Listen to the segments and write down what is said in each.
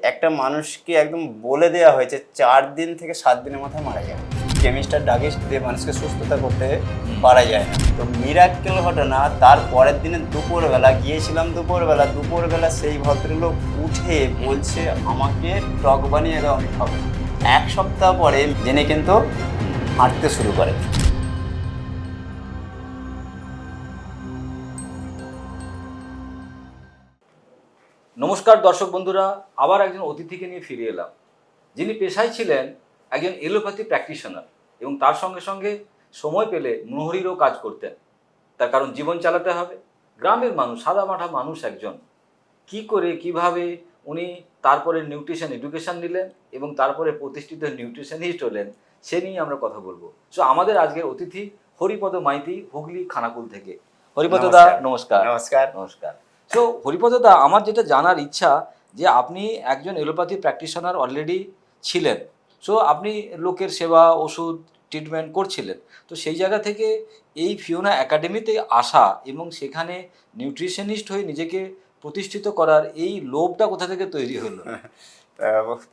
একটা মানুষকে একদম বলে দেওয়া হয়েছে 4 দিন থেকে 7 দিনের মাথায় মারা যাবে। কেমিস্টার ডাগিস্ট দিয়ে মানুষকে সুস্থতা করতে পারা যায় না। তো মিরাক্কেল ঘটনা, তার পরের দিনে দুপুরবেলা গিয়েছিলাম, দুপুরবেলা সেই ভদ্রলোক উঠে বলছে আমাকে টক বানিয়ে দাও, আমি খাবো। 1 সপ্তাহ পরে জেনে কিন্তু হাঁটতে শুরু করে। নমস্কার দর্শক বন্ধুরা, আবার একজন অতিথিকে নিয়ে ফিরে এলাম, যিনি পেশায় ছিলেন একজন এলোপ্যাথি প্র্যাকটিশনার এবং তার সঙ্গে সঙ্গে সময় পেলে মোহরিরও কাজ করতেন। তার কারণ জীবন চালাতে হবে। গ্রামের মানুষ, সাদামাটা মানুষ একজন, কি করে কিভাবে উনি তারপরে নিউট্রিশন এডুকেশন নিলেন এবং তারপরে প্রতিষ্ঠিত নিউট্রিশনিস্ট হলেন, সে নিয়ে আমরা কথা বলবো। সো আমাদের আজকের অতিথি হরিপদ মাইতি, হুগলি খানাকুল থেকে। হরিপদ দা নমস্কার। নমস্কার। নমস্কার। সো হরিপদ দা, আমার যেটা জানার ইচ্ছা যে আপনি একজন এলোপ্যাথি প্র্যাকটিশনার অলরেডি ছিলেন। সো আপনি লোকের সেবা, ওষুধ, ট্রিটমেন্ট করছিলেন। তো সেই জায়গা থেকে এই ফিওনা একাডেমিতে আসা এবং সেখানে নিউট্রিশনিস্ট হয়ে নিজেকে প্রতিষ্ঠিত করার এই লোভটা কোথা থেকে তৈরি হলো?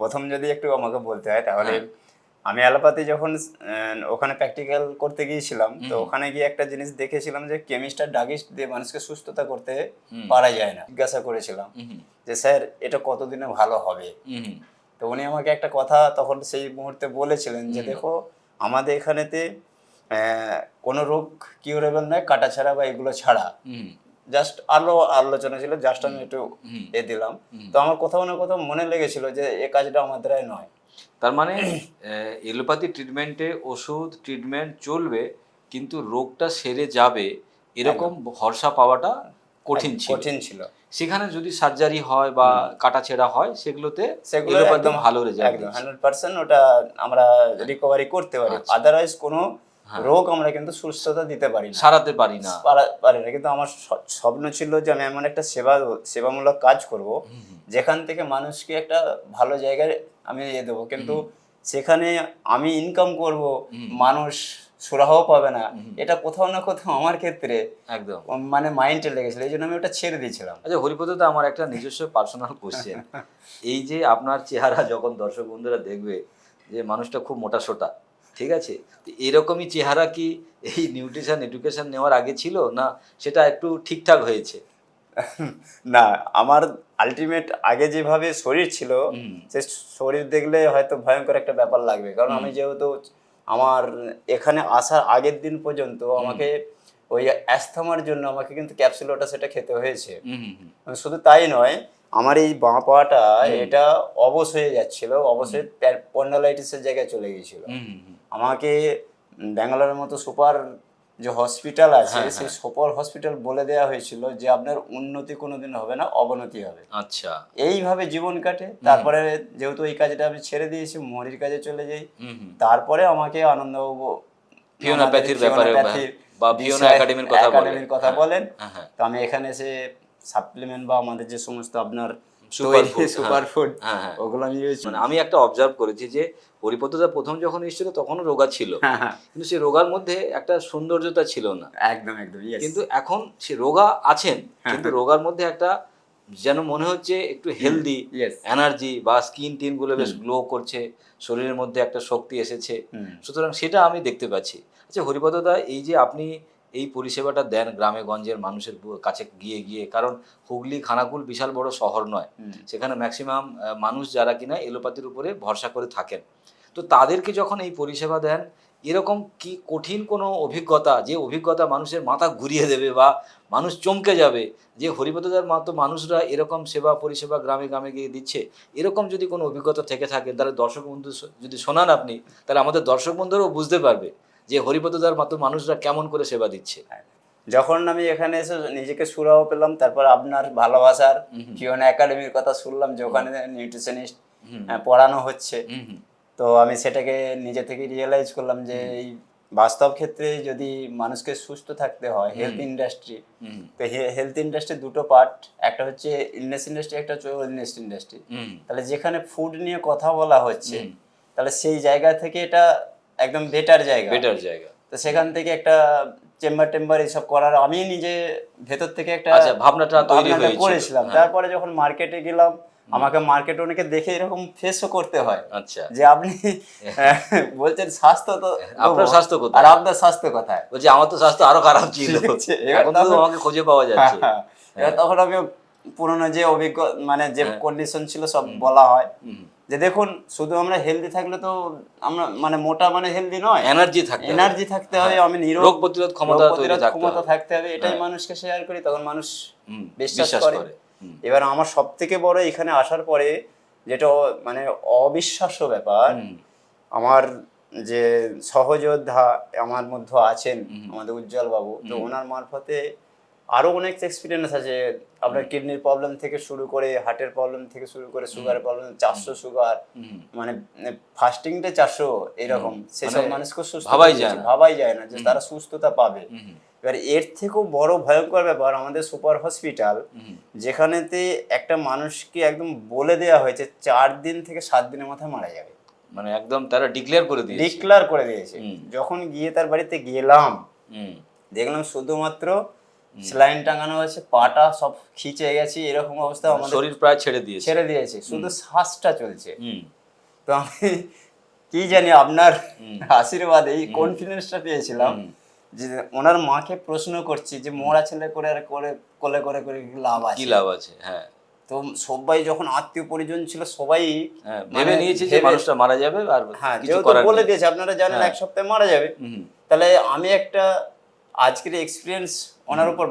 প্রথম যদি একটু আমাকে বলতে হয় তাহলে আমি অ্যালোপ্যাথি যখন ওখানে প্র্যাকটিক্যাল করতে গিয়েছিলাম, তো ওখানে গিয়ে একটা জিনিস দেখেছিলাম যে কেমিস্টার ডাগিস্ট দিয়ে মানুষকে সুস্থতা করতে পারা যায় না। জিজ্ঞাসা করেছিলাম যে স্যার এটা কতদিনে ভালো হবে। তো উনি আমাকে একটা কথা তখন সেই মুহূর্তে বলেছিলেন যে দেখো, আমাদের এখানেতে কোনো রোগ কিউরেবল নয় কাটা ছাড়া বা এগুলো ছাড়া। জাস্ট আলোচনা ছিল, জাস্ট আমি একটু দিলাম। তো আমার কোথাও না কোথাও মনে লেগেছিল যে এ কাজটা আমার দ্বারাই নয়। তার মানে এলোপ্যাথি ট্রিটমেন্টে ওষুধ ট্রিটমেন্ট চলবে, কিন্তু রোগটা সেরে যাবে এরকম ভরসা পাওয়াটা কঠিন ছিল। সেখানে যদি সার্জারি হয় বা কাটাছেঁড়া হয় সেগুলো একদম ভালো রেজাল্ট, 100% ওটা আমরা রিকভারি করতে পারি। আদারওয়াইজ কোনো রোগ আমরা কিন্তু সুস্থতা দিতে পারি না, সারাতে পারি না। কিন্তু আমার স্বপ্ন ছিল যে আমি এমন একটা সেবামূলক কাজ করব যেখান থেকে মানুষকে একটা ভালো জায়গায় আমি দেবো, কিন্তু সেখানে আমি ইনকাম করব, মানুষ সুরাহ পাবে না। এটা কোথাও না কোথাও আমার ক্ষেত্রে একদম মানে মাইন্ডে লেগেছিল, এই জন্য আমি ওটা ছেড়ে দিয়েছিলাম। আচ্ছা হরিপদ দা, আমার একটা নিজস্ব পার্সোনাল কোশ্চেন। এই যে আপনার চেহারা যখন দর্শক বন্ধুরা দেখবে যে মানুষটা খুব মোটাসোটা, ঠিক আছে, এরকমই চেহারা কি এই নিউট্রিশন এডুকেশন নেওয়ার আগে ছিল, না সেটা একটু ঠিকঠাক হয়েছে? না, আমার আলটিমেট আগে যেভাবে শরীর ছিল, সে শরীর দেখলে হয়তো ভয়ঙ্কর একটা ব্যাপার লাগবে। কারণ আমি যেহেতু আমার এখানে আসার আগের দিন পর্যন্ত আমাকে ওই অ্যাস্থমার জন্য আমাকে কিন্তু ক্যাপসুলোটা সেটা খেতে হয়েছে। শুধু তাই নয়, আমার এই বাঁ পাটা এটা অবশ হয়ে যাচ্ছিল, অবশ্যই স্পন্ডালাইটিসের জায়গায় চলে গিয়েছিল। আমাকে ব্যাঙ্গালোরের মতো সুপার যে হসপিটাল আছে, সেই সুপার হসপিটাল বলে দেওয়া হয়েছিল যে আপনার উন্নতি কোনোদিন হবে না, অবনতি হবে। আচ্ছা, এইভাবে জীবন কাটে। তারপরে যেহেতু এই কাজটা আমি ছেড়ে দিয়েছি, মোহরির কাজে চলে যাই। তারপরে আমাকে আনন্দবাবু ফিওনাপ্যাথির ব্যাপারে বা ফিওনা একাডেমির কথা বলেন। তো আমি এখানে এসে সাপ্লিমেন্ট বা আমাদের যে সমস্ত আপনার সুপারফুড ওগুলো আমি মানে আমি একটা অবজার্ভ করেছি যে হরিপদদা প্রথম যখন এসেছিল তখনও রোগা ছিল, কিন্তু সেই রোগার মধ্যে একটা সৌন্দর্যতা ছিল না। একদম কিন্তু এখন সে রোগা আছেন, কিন্তু রোগার মধ্যে একটা যেন মনে হচ্ছে একটু হেলদি এনার্জি বা স্কিন টিন গুলো বেশ গ্লো করছে, শরীরের মধ্যে একটা শক্তি এসেছে। সুতরাং সেটা আমি দেখতে পাচ্ছি। আচ্ছা হরিপদদা, এই যে আপনি এই পরিষেবাটা দেন গ্রামে গঞ্জের মানুষের কাছে গিয়ে গিয়ে, কারণ হুগলি খানাকুল বিশাল বড় শহর নয়, সেখানে ম্যাক্সিমাম মানুষ যারা কিনা এলোপ্যাথির উপরে ভরসা করে থাকেন, তো তাদেরকে যখন এই পরিষেবা দেন, এরকম কি কঠিন কোনো অভিজ্ঞতা, যে অভিজ্ঞতা মানুষের মাথা ঘুরিয়ে দেবে বা মানুষ চমকে যাবে যে হরিপদদার মতো মানুষরা এরকম সেবা পরিষেবা গ্রামে গ্রামে গিয়ে দিচ্ছে, এরকম যদি কোনো অভিজ্ঞতা থেকে থাকে তাহলে দর্শক বন্ধু যদি শোনান আপনি, তাহলে আমাদের দর্শক বন্ধুরাও বুঝতে পারবে যে হরিপদদার মতো মানুষরা কেমন করে সেবা দিচ্ছে। যখন আমি এখানে এসে নিজেকে সুরাহ পেলাম, তারপর আপনার ভালোবাসার ফিওনা একাডেমির কথা শুনলাম যে ওখানে নিউট্রিশনিস্ট পড়ানো হচ্ছে, তো আমি সেটাকে নিজে থেকে রিয়েলাইজ করলাম যে এই বাস্তব ক্ষেত্রে যদি মানুষকে সুস্থ থাকতে হয়, হেলথ ইন্ডাস্ট্রি, তো হেলথ ইন্ডাস্ট্রি দুটো পার্ট, একটা হচ্ছে ইলনেস ইন্ডাস্ট্রি, একটা হচ্ছে ওয়েলনেস ইন্ডাস্ট্রি। তাহলে যেখানে ফুড নিয়ে কথা বলা হচ্ছে, তাহলে সেই জায়গা থেকে এটা একদম বেটার জায়গা। তো সেখান থেকে একটা চেম্বার এইসব করার আমি নিজে ভেতর থেকে একটা ভাবনাটা তৈরি করেছিলাম। তারপরে যখন মার্কেটে গেলাম, আমাকে মার্কেট অনেকে দেখে এরকম ফেসও করতে হয় আচ্ছা, যে আপনি বলছেন স্বাস্থ্য তো আপনার স্বাস্থ্য আর কোথায়? আপনার স্বাস্থ্য কোথায়? বলছি আমার তো স্বাস্থ্য আরো খারাপ ছিল, ঠিক আছে, এবার এখন তো তখন- আমাকে খুঁজে পাওয়া যাচ্ছে। এবার তখন আমি পুরোনো যে মানে যে হ্যাঁ। কন্ডিশন ছিল সব বলা হয় হুম। যে দেখুন শুধু আমরা হেলদি থাকলে তো আমরা মানে মোটা মানে হেলদি নয়, এনার্জি থাকতে হবে। এনার্জি থাকতে হবে, হ্যাঁ। আমি নিরোগ রোগ প্রতিরোধ ক্ষমতা রোগ তৈরি প্রতিরোধ থাকতে ক্ষমতা হবে। থাকতে হবে, এটাই হ্যাঁ। মানুষকে শেয়ার করি, তখন মানুষ হুম, বিশ্বাস বিশ্বাস করে। করে। হুম। এবার আমার সব থেকে বড় এখানে আসার পরে যেটা মানে অবিশ্বাস্য ব্যাপার, হুম। আমার যে সহযোদ্ধা আমার মধ্যে আছেন হুম। আমাদের উজ্জ্বল বাবু, তো হুম। ওনার মারফতে আরো অনেক এক্সপিরিয়েন্স আছে, আপনার কিডনির প্রবলেম থেকে শুরু করে হার্টের প্রবলেম থেকে শুরু করে সুগারের প্রবলেম, 400 সুগার, হুম। মানে ফাস্টিংটা 400 এরকম, সেসব মানে মানুষকে সুস্থ ভাবাই যায় না। ভাবাই যায় না যে তারা সুস্থতা পাবে। হুম। এবার এর থেকেও বড় ভয়ঙ্কর ব্যাপার আমাদের সুপার হসপিটাল, হুম। যেখানেতে একটা মানুষকে একদম বলে দেওয়া হয়েছে 4 দিন থেকে 7 দিনের মাথায় মারা যাবে, মানে একদম তারা ডিক্লেয়ার করে দিয়েছে। ডিক্লার করে দিয়েছে। হুম। যখন গিয়ে তার বাড়িতে গেলাম, হুম। দেখলাম শুধুমাত্র স্যালাইন টাঙানো আছে, পাটা সব খিচে গেছে, এরকম অবস্থা, আমাদের শরীর প্রায় ছেড়ে দিয়েছে। ছেড়ে দিয়েছে, শুধু শ্বাসটা চলছে। হুম। তো আমি কি জানি আপনার হুম। আশীর্বাদে এই কনফিডেন্সটা পেয়েছিলাম হুম। যে ওনার মাকে প্রশ্ন করছি যে মরা ছেলে করে আর করে কোলে করে করে কি লাভ কি আছে? লাভ আছে? হ্যাঁ। তো সবাই যখন আত্মীয় পরিজন ছিল সবাই হ্যাঁ, মানে ভেবে নিয়েছে যে ভেবে- মানুষটা মারা যাবে আর হ্যাঁ, কিছু যেহেতু করার বলে নেই। দিয়েছে আপনারা জানেন হ্যাঁ। 1 সপ্তাহে মারা যাবে, হুম। তাহলে আমি একটা আজকের এক্সপিরিয়েন্স ওনার উপর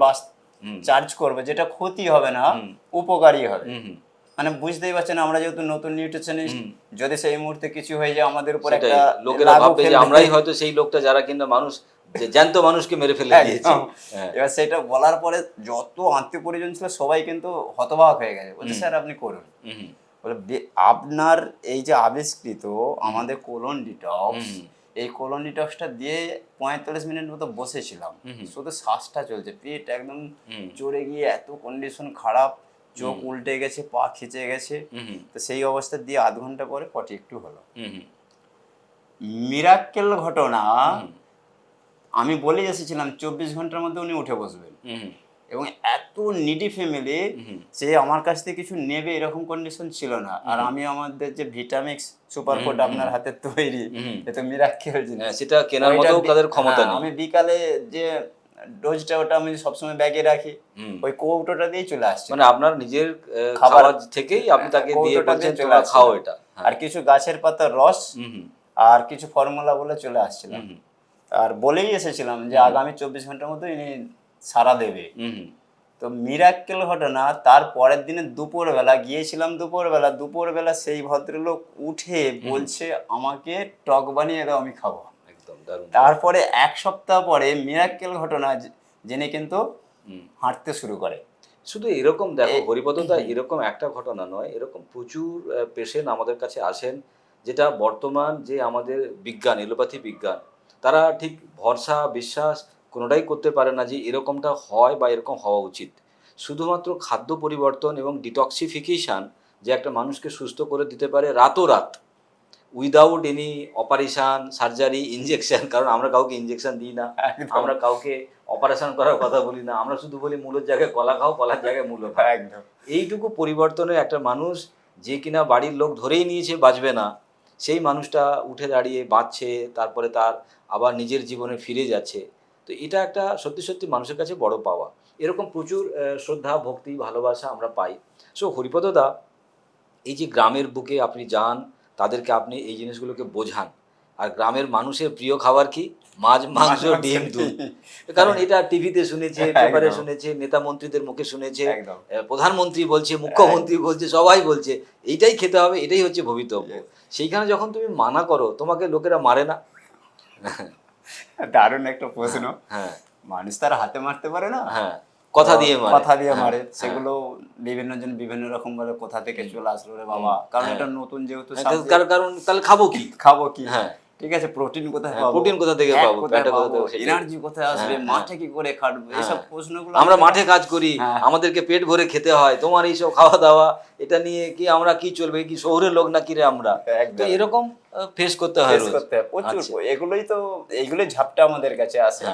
চার্জ করবো, যেটা ক্ষতি হবে না, উপকারী হবে। হুম। মানে বুঝতেই পারছেন, আমরা যেহেতু নতুন নিউট্রিশনিস্ট, হুম। যদি সেই মুহূর্তে কিছু হয়ে যায় আমাদের উপর সেটাই, একটা লোকেরা লাগু ভাববে যে ফেলবে। আমরাই হয়তো সেই লোকটা যারা কিনা মানুষ যে জ্যান্ত মানুষকে মেরে ফেলে দিয়েছে। একদম। হ্যাঁ। এবার সেটা বলার পরে যত আত্মীয় পরিজন ছিল সবাই কিন্তু হতবাক হয়ে গেছে, বলছে স্যার আপনি করুন। হুম। বলে আপনার এই যে আবিষ্কৃত আমাদের কোলন ডিটক্স, এই কোলন ডিটক্সটা দিয়ে 45 মিনিট মতো বসেছিলাম, শুধু শ্বাসটা চলছে, পেট একদম চড়ে গিয়ে এত কন্ডিশন খারাপ, চোখ উল্টে গেছে, পা খিচে গেছে, তো সেই অবস্থা দিয়ে আধ ঘন্টা পরে পটি একটু হলো। মিরাক্কেল ঘটনা, আমি বলে এসেছিলাম 24 ঘন্টার মধ্যে উনি উঠে বসবেন, এবং এত নিডি ফ্যামিলি, সে আমার কাছ থেকে কিছু নেবে এরকম কন্ডিশন ছিল না। আর আমি আমাদের যে ভিটামিক্স সুপার ফুড আপনার হাতে তৈরি, এটা মিরাক্কেল জিনিস, সেটা কেনার মতো তাদের ক্ষমতা নেই। আমি বিকালে যে ডোজটা ওটা আমি সবসময় ব্যাগে রাখি, ওই কৌটোটা দিয়ে চলে আসছে, মানে আপনার নিজের খাবার খাবার থেকেই আপনি তাকে দিয়ে কৌটোটা বলছেন চলে তোমরা আসছিল। খাও এটা। আর কিছু গাছের পাতার রস আর কিছু ফর্মুলা বলে চলে আসছিলাম, আর বলেই এসেছিলাম যে আগামী 24 ঘন্টার মধ্যে ইনি সারা দেবে। তো মিরাক্কেল ঘটনা, তার পরের দিনে দুপুরবেলা গিয়েছিলাম, দুপুরবেলা সেই ভদ্রলোক উঠে বলছে আমাকে টক বানিয়ে দাও, আমি খাবো। একদম দারুণ। তারপরে 1 সপ্তাহ পরে মিরাক্কেল ঘটনা জেনে কিন্তু হাঁটতে শুরু করে। শুধু এরকম দেখো হরিপদদা, এরকম একটা ঘটনা নয়, এরকম প্রচুর পেশেন্ট আমাদের কাছে আসেন, যেটা বর্তমান যে আমাদের বিজ্ঞান, এলোপ্যাথি বিজ্ঞান, তারা ঠিক ভরসা বিশ্বাস কোনোটাই করতে পারে না যে এরকমটা হয় বা এরকম হওয়া উচিত। শুধুমাত্র খাদ্য পরিবর্তন এবং ডিটক্সিফিকেশান যে একটা মানুষকে সুস্থ করে দিতে পারে রাতোরাত, without any operation, surgery, injection. কারণ আমরা কাউকে ইনজেকশন দিই না, আমরা কাউকে অপারেশন করার কথা বলি না, আমরা শুধু বলি মূলের জায়গায় কলা খাও, কলার জায়গায় মূলো খাও। একদম। এইটুকু পরিবর্তনে একটা মানুষ যে কিনা বাড়ির লোক ধরেই নিয়েছে বাঁচবে না, সেই মানুষটা উঠে দাঁড়িয়ে বাঁচছে, তারপরে তার আবার নিজের জীবনে ফিরে যাচ্ছে। তো এটা একটা সত্যি সত্যি মানুষের কাছে বড় পাওয়া। এরকম প্রচুর শ্রদ্ধা, ভক্তি, ভালোবাসা আমরা পাই। সো হরিপদদা, এই যে গ্রামের বুকে আপনি যান, তাদেরকে আপনি এই জিনিসগুলোকে বোঝান, আর গ্রামের মানুষের প্রিয় খাবার কি? মাছ, মাংস, ডিম, দুধ। কারণ এটা টিভিতে শুনেছে, পেপারে শুনেছে, নেতা মন্ত্রীদের মুখে শুনেছে, প্রধানমন্ত্রী বলছে, মুখ্যমন্ত্রী বলছে, সবাই বলছে এইটাই খেতে হবে, এটাই হচ্ছে ভবিতব্য। সেইখানে যখন তুমি মানা করো, তোমাকে লোকেরা মারে না? দারুণ একটা প্রশ্ন। হ্যাঁ, মানুষ তার হাতে মারতে পারে না, হ্যাঁ, কথা দিয়ে মারে। কথা দিয়ে মারে, সেগুলো বিভিন্ন জন বিভিন্ন রকম বলে কোথা থেকে চলে আসলো রে বাবা, কারণ এটা নতুন যেহেতু কারণ তাহলে খাবো কি? হ্যাঁ, ঠিক আছে, প্রোটিন কোথায় পাবো, প্রোটিন কোথা থেকে পাবো, ফ্যাট কোথা থেকে, এনার্জি কোথায় আসবে, মাঠে কি করে খাটবো, এইসব প্রশ্নগুলো। আমরা মাঠে কাজ করি, আমাদেরকে পেট ভরে খেতে হয়, তোমার এইসব খাওয়া দাওয়া এটা নিয়ে কি আমরা কি চলবে, কি শহরের লোক নাকি রে আমরা? তো এরকম ফেস করতে হয় প্রচুর। এইগুলোই ঝাপটা আমাদের কাছে আসে।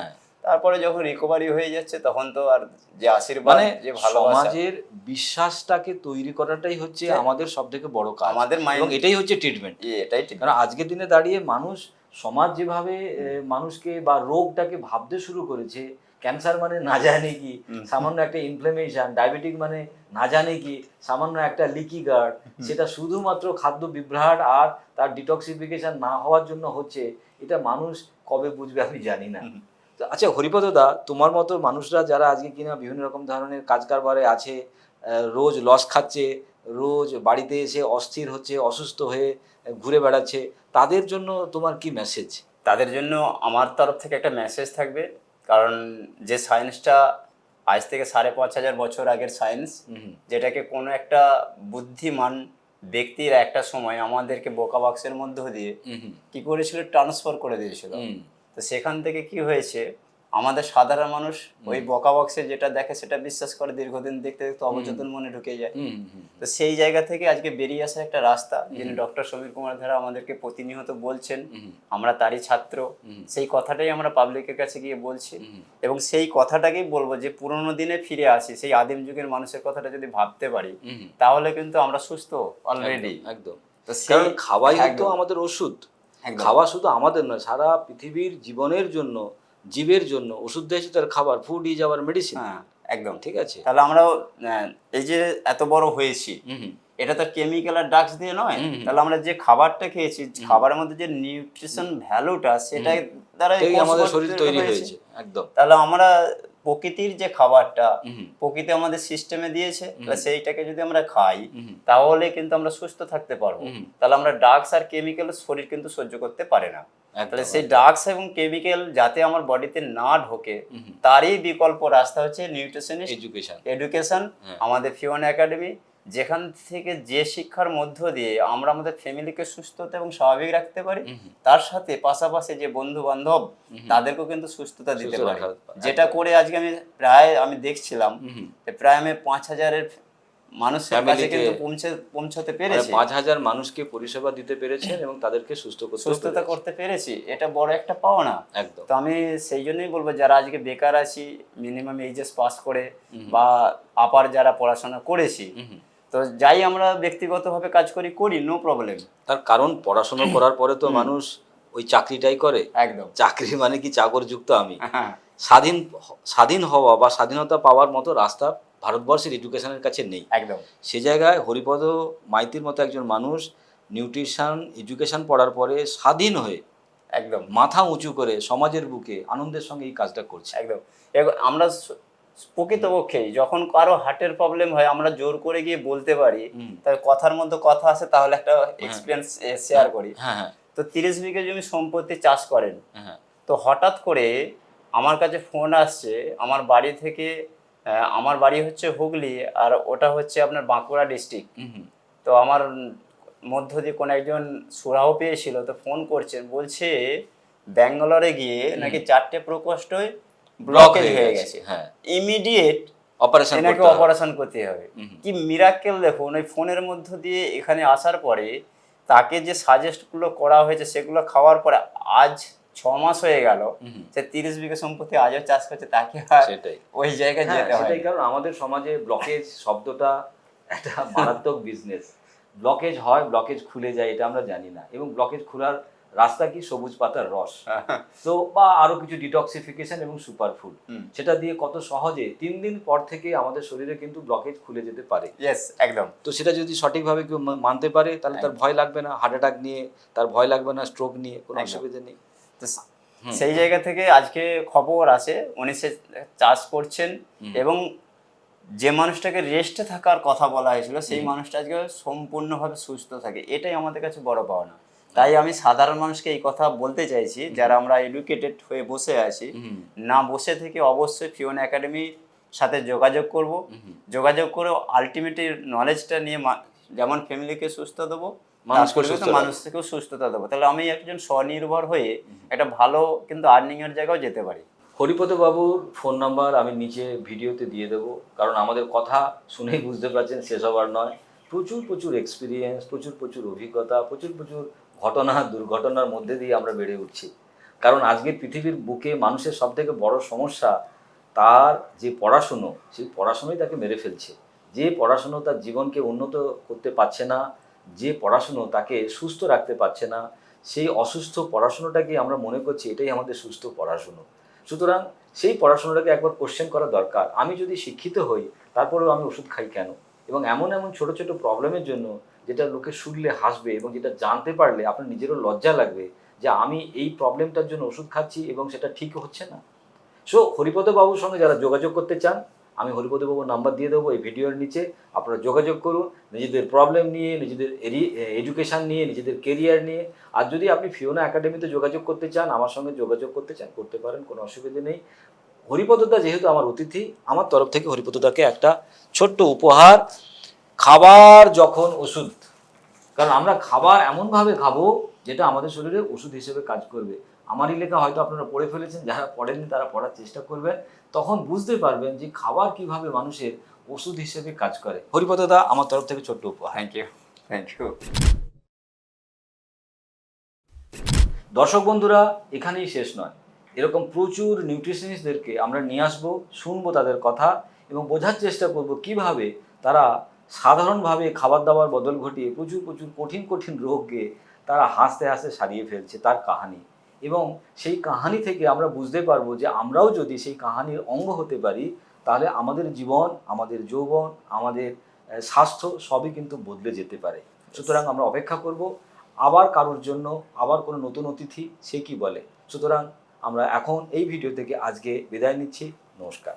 তারপরে যখন রিকভারি হয়ে যাচ্ছে তখন তো আর যে আশীর্বাদ মানে যে ভালোবাসা সমাজের বিশ্বাসটাকে তৈরি করাটাই হচ্ছে আমাদের সব থেকে বড় কাজ, আমাদের এবং এটাই হচ্ছে ট্রিটমেন্ট। এটাই ঠিক। কারণ আজকের দিনে দাঁড়িয়ে মানুষ, সমাজ যেভাবে মানুষকে বা রোগটাকে ভাবতে শুরু করেছে, ক্যান্সার মানে না জানে কি, সামান্য একটা ইনফ্লামেশন, ডায়াবেটিক মানে না জানে কি, সামান্য একটা লিকি গার্ড, সেটা শুধুমাত্র খাদ্য বিভ্রাট আর তার ডিটক্সিফিকেশন না হওয়ার জন্য হচ্ছে, এটা মানুষ কবে বুঝবে আমি জানি না। তো আচ্ছা হরিপদ দা, তোমার মতো মানুষরা যারা আজকে কিনা বিভিন্ন রকম ধরনের কাজ কারবারে আছে, রোজ লস খাচ্ছে, রোজ বাড়িতে এসে অস্থির হচ্ছে, অসুস্থ হয়ে ঘুরে বেড়াচ্ছে, তাদের জন্য তোমার কি মেসেজ? তাদের জন্য আমার তরফ থেকে একটা মেসেজ থাকবে, কারণ যে সায়েন্সটা আজ থেকে 5,500 বছর আগের সায়েন্স, যেটাকে কোনো একটা বুদ্ধিমান ব্যক্তির একটা সময় আমাদেরকে বোকা বাক্সের মধ্য দিয়ে কি করেছিল, ট্রান্সফার করে দিয়েছিল। তো সেখান থেকে কি হয়েছে, আমাদের সাধারণ মানুষ ওই বোকা বক্সে যেটা দেখে সেটা বিশ্বাস করে, দীর্ঘদিন দেখতে দেখতে অবচেতন মনে ঢুকে যায়। তো সেই জায়গা থেকে আজকে বেরিয়ে আসার একটা রাস্তা, যিনি ডক্টর সমীর কুমার ধারা আমাদেরকে প্রতিনিয়ত বলছেন, আমরা তারই ছাত্র, সেই কথাটাই আমরা পাবলিকের কাছে গিয়ে বলছি। এবং সেই কথাটাকেই বলবো যে পুরোনো দিনে ফিরে আসি, সেই আদিম যুগের মানুষের কথাটা যদি ভাবতে পারি, তাহলে কিন্তু আমরা সুস্থ অলরেডি। একদম। তো কারণ খাওয়াই তো আমাদের ওষুধ। খাওয়া শুধু আমাদের নয়, সারা পৃথিবীর জীবনের জন্য, জীবের জন্য ওষুধ দিয়েছে তার খাবার। Food is our medicine. হ্যাঁ একদম ঠিক আছে। তাহলে আমরাও এই যে এত বড় হয়েছি, এটা তো কেমিক্যাল আর ড্রাগস দিয়ে নয়। তাহলে আমরা যে খাবারটা খেয়েছি, খাবারের মধ্যে যে নিউট্রিশন ভ্যালুটা, সেটাই দ্বারাই আমাদের শরীর তৈরি হয়েছে। একদম। তাহলে আমরা প্রকৃতির যে খাবারটা প্রকৃতি আমাদের সিস্টেমে দিয়েছে, সেইটাকে যদি আমরা খাই, তাহলে কিন্তু আমরা সুস্থ থাকতে পারবো। তাহলে আমরা ড্রাগস আর কেমিক্যাল শরীর কিন্তু সহ্য করতে পারে না। তাহলে সেই ড্রাগস এবং কেমিক্যাল যাতে আমার বডিতে না ঢোকে, তারই বিকল্প রাস্তা হচ্ছে নিউট্রিশন এডুকেশন, আমাদের ফিওন একাডেমি, যেখান থেকে যে শিক্ষার মধ্য দিয়ে আমরা আমাদের ফ্যামিলিকে সুস্থতা এবং স্বাভাবিক রাখতে পারি, তার সাথে পাশাপাশি যে বন্ধু বান্ধব তাদেরকেও কিন্তু সুস্থতা দিতে পারি। যেটা করে আজকে আমি দেখছিলাম প্রায় আমি 5,000-এর মানুষের কাছে কিন্তু পৌঁছাতে পেরেছি, 5,000 মানুষকে পরিষেবা দিতে পেরেছেন এবং তাদেরকে সুস্থতা করতে পেরেছি। এটা বড় একটা পাওনা। একদম। তো আমি সেই জন্যই বলবো, যারা আজকে বেকার আছি, মিনিমাম এইচএস পাস করে বা আপার যারা পড়াশোনা করেছি, তো যাই আমরা ব্যক্তিগতভাবে কাজ করি নো প্রবলেম। তার কারণ পড়াশোনা করার পরে তো মানুষ ওই চাকরিটাই করে। একদম। চাকরি মানে কি চাকরযুক্ত আমি। স্বাধীন হওয়া বা স্বাধীনতা পাওয়ার মতো রাস্তা ভারতবর্ষের এডুকেশনের কাছে নেই। একদম। সে জায়গায় হরিপদ মাইতির মতো একজন মানুষ নিউট্রিশন এডুকেশন পড়ার পরে স্বাধীন হয়ে একদম মাথা উঁচু করে সমাজের বুকে আনন্দের সঙ্গে এই কাজটা করছে। একদম। আমরা প্রকৃতপক্ষেই যখন কারো হার্টের প্রবলেম হয়, আমরা জোর করে গিয়ে বলতে পারি, তার কথার মধ্যে কথা আছে, তাহলে একটা এক্সপিরিয়েন্স শেয়ার করি। তো 30 বিঘা জমি সম্পত্তি চাষ করেন, তো হঠাৎ করে আমার কাছে ফোন আসছে আমার বাড়ি থেকে। আমার বাড়ি হচ্ছে হুগলি, আর ওটা হচ্ছে আপনার বাঁকুড়া ডিস্ট্রিক্ট। তো আমার মধ্য দিয়ে কোনো একজন সুরাহ পেয়েছিল, তো ফোন করছেন, বলছে ব্যাঙ্গালোরে গিয়ে নাকি 4টে প্রকোষ্ঠই ব্লকেজ হয়ে গেছে, ইমিডিয়েট অপারেশন করতে হবে। কি মিরাক্কেল দেখুন, ওই ফোনের মধ্য দিয়ে এখানে আসার পরে তাকে যে সাজেস্টগুলো করা হয়েছে, সেগুলো খাওয়ার পরে আজ 6 মাস হয়ে গেল, সে 30 বিঘা সম্পত্তি আজও চাষ করছে, তাকে ওই জায়গায় যেতে হয়। কারণ আমাদের সমাজে ব্লকেজ শব্দটা একটা মারাত্মক বিজনেস। ব্লকেজ হয়, ব্লকেজ খুলে যায়, এটা আমরা জানি না। এবং ব্লকেজ খোলার রাস্তা কি? সবুজ পাতার রস, তো বা আরো কিছু ডিটক্সিফিকেশন এবং সুপারফুড, সেটা দিয়ে কত সহজে 3 দিন পর থেকে আমাদের শরীরে কিন্তু ব্লকেজ খুলে যেতে পারে। একদম। তো সেটা যদি সঠিকভাবে কেউ মানতে পারে, তাহলে তার ভয় লাগবে না হার্ট অ্যাটাক নিয়ে, তার ভয় লাগবে না স্ট্রোক নিয়ে, কোনো অসুবিধা নেই। সেই জায়গা থেকে আজকে খবর আছে, উনি সে চাষ করছেন, এবং যে মানুষটাকে রেস্টে থাকার কথা বলা হয়েছিল, সেই মানুষটা আজকে সম্পূর্ণভাবে সুস্থ থাকে। এটাই আমাদের কাছে বড় পাওনা। তাই আমি সাধারণ মানুষকে এই কথা বলতে চাইছি, যারা আমরা এডুকেটেড হয়ে বসে আছি, না বসে থেকে অবশ্যই ফিওন একাডেমির সাথে যোগাযোগ করব। যোগাযোগ করে আলটিমেটলি নলেজটা নিয়ে যেমন ফ্যামিলিকে সুস্থ দেবো, মানুষকেও সুস্থতা দেবো। তাহলে আমি একজন স্বনির্ভর হয়ে একটা ভালো কিন্তু আর্নিং এর জায়গাও যেতে পারি। হরিপদ বাবুর ফোন নাম্বার আমি নিচে ভিডিওতে দিয়ে দেবো, কারণ আমাদের কথা শুনেই বুঝতে পারছেন শেষ হবার নয়। প্রচুর এক্সপিরিয়েন্স, প্রচুর অভিজ্ঞতা, প্রচুর ঘটনা দুর্ঘটনার মধ্যে দিয়ে আমরা বেড়ে উঠছি। কারণ আজকের পৃথিবীর বুকে মানুষের সব থেকে বড় সমস্যা তার যে পড়াশুনো, সেই পড়াশুনোই তাকে মেরে ফেলছে। যে পড়াশুনো তার জীবনকে উন্নত করতে পারছে না, যে পড়াশুনো তাকে সুস্থ রাখতে পারছে না, সেই অসুস্থ পড়াশুনোটাকে আমরা মনে করছি এটাই আমাদের সুস্থ পড়াশুনো। সুতরাং সেই পড়াশুনোটাকে একবার কোশ্চেন করা দরকার। আমি যদি শিক্ষিত হই তারপরেও আমি ওষুধ খাই কেন? এবং এমন এমন ছোট ছোট প্রবলেমের জন্য যেটা লোকে শুনলে হাসবে এবং যেটা জানতে পারলে আপনার নিজেরও লজ্জা লাগবে যে আমি এই প্রবলেমটার জন্য ওষুধ খাচ্ছি এবং সেটা ঠিক হচ্ছে না। সো হরিপদ বাবুর সঙ্গে যারা যোগাযোগ করতে চান, আমি হরিপদ বাবুর নাম্বার দিয়ে দেবো এই ভিডিওর নিচে। আপনারা যোগাযোগ করুন নিজেদের প্রবলেম নিয়ে, নিজেদের এডুকেশান নিয়ে, নিজেদের কেরিয়ার নিয়ে। আর যদি আপনি ফিওনা একাডেমিতে যোগাযোগ করতে চান, আমার সঙ্গে যোগাযোগ করতে চান, করতে পারেন, কোনো অসুবিধা নেই। হরিপদদা যেহেতু আমার অতিথি, আমার তরফ থেকে হরিপদদাকে একটা ছোট্ট উপহার, খাবার যখন ওষুধ। কারণ আমরা খাবার এমনভাবে খাবো যেটা আমাদের শরীরে ওষুধ হিসেবে কাজ করবে। আমারই লেখা হয়তো আপনারা পড়ে ফেলেছেন, যারা পড়েননি তারা পড়ার চেষ্টা করবেন, তখন বুঝতে পারবেন যে খাবার কিভাবে মানুষের ওষুধ হিসেবে কাজ করে। হরিপদদা, আমার তরফ থেকে ছোট্ট উপহার। Thank you. দর্শক বন্ধুরা, এখানেই শেষ নয়, এরকম প্রচুর নিউট্রিশনিস্টদেরকে আমরা নিয়ে আসবো, শুনবো তাদের কথা এবং বোঝার চেষ্টা করব কিভাবে তারা সাধারণভাবে খাবার দাবার বদল ঘটিয়ে প্রচুর প্রচুর কঠিন কঠিন রোগকে তারা হাসতে হাসতে সারিয়ে ফেলছে, তার কাহিনী। এবং সেই কাহিনী থেকে আমরা বুঝতে পারবো যে আমরাও যদি সেই কাহিনীর অঙ্গ হতে পারি তাহলে আমাদের জীবন, আমাদের যৌবন, আমাদের স্বাস্থ্য সবই কিন্তু বদলে যেতে পারে। সুতরাং আমরা অপেক্ষা করব আবার কারোর জন্য, আবার কোনো নতুন অতিথি সে কি বলে। সুতরাং আমরা এখন এই ভিডিও থেকে আজকে বিদায় নিচ্ছি। নমস্কার।